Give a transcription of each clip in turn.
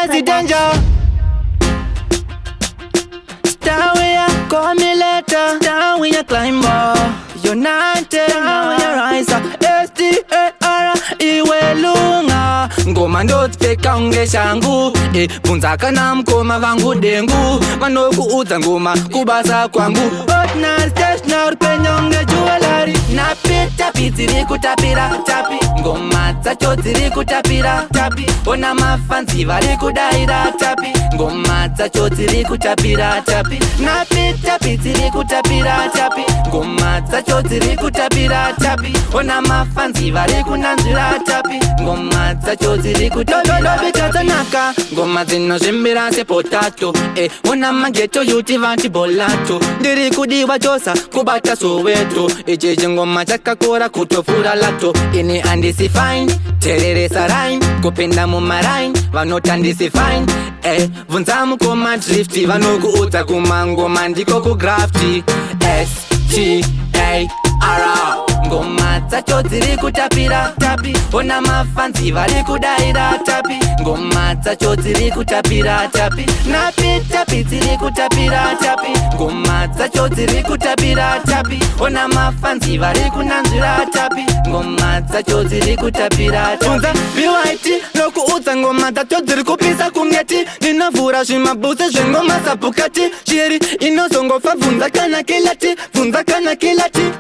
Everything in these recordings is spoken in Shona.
crazy danger. Down when you call me later, down when you climb up. United, down when you rise up. STAR, iwelunga. Ngoma ndotipfeka unge shangu. Bunzaka na mkoma vangu dengu. Manoku uza ngoma kubasa kwangu. But na stage na urpenya unge jewelry. Napita pitiri kutapira tapi. Ngoma zacho ziri kutapira tapi. Ona mafansi vari kudaira tapi. Ngoma zacho ziri kutapira tapi. Napita pitiri kutapira tapi. Ngoma zacho ziri kutapira tapi. Ona mafansi vari kunanzira tapi. Ngoma zacho ziri kutapira bikatanaka. Ngoma zino zimbira se potato. Ona mageto yuti vanti bolato. Ndiri kudiwa chosa kubata soweto. Ejeje ngoma chakakora kutofura lato. Ini andisi fine, tereresa rhyme. Kupenda mumarain, vanotandisi fine. Vunzamu koma drifti, vanokuudza kumangoma ndiko kugrafti. STAR. Ngoma zacho ziri kutapira tapi. Ona mafansi vari kudaira tapi. Ngoma zacho ziri kutapira tapi. Napita pitiri kutapira tapi. Ngoma zacho ziri kutapira tapi. Ona mafansi vari kunanzira tapi. Ngoma zacho ziri kutapira tapi. Unza BYT nokuudza ngoma zacho ziri kupisa kungeti. Ninavura zvimabuse zvengoma sabukati. Shiri inozongofa vunza kana kilati. Vunza kana kilati.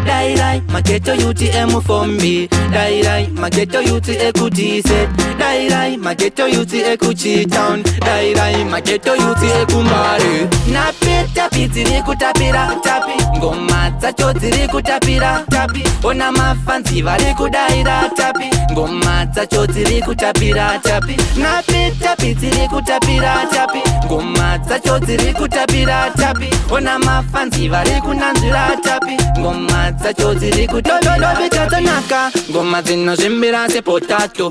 Dai dai, mageto UTM for me. Dai dai, mageto UT ekudiset. Dai dai, mageto UT ekuchitown. Dai dai, mageto UT ekumbari. Napita pitiri kutapira tapi. Ngoma zacho ziri kutapira tapi. Ona mafansi vari kudaira tapi. Ngoma zacho ziri kutapira tapi. Napita pitiri kutapira tapi. Ngoma zacho ziri kutapira tapi. Ona mafansi vari kunanzira tapi. Ngoma zacho ziri kutapira bikatanaka. Ngoma zino zimbira se potato.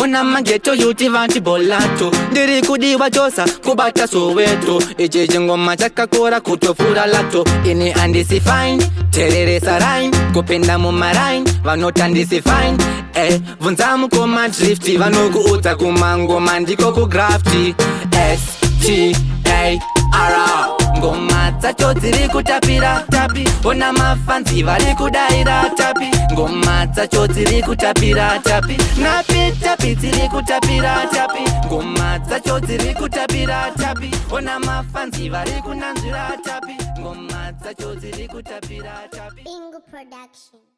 Ona mageto yuti vanti bolato. Ndiri kudiwa chosa kubata soweto. Ejeje ngoma chakakora kutofura lato. Ini andisi fine, tereresa rhyme. Kupenda mumarain, vanotandisi fine. Vunzamu koma drifti, vanokuudza kumangoma ndiko kugrafti. STAR. Ngoma zacho ziri kutapira tapi. Ona mafansi vari kudaira tapi. Ngoma zacho ziri kutapira tapi. Napita pitiri kutapira tapi. Ngoma zacho ziri kutapira tapi. Ona mafansi vari kunanzira tapi. Ngoma zacho ziri kutapira tapi. Bingo Production.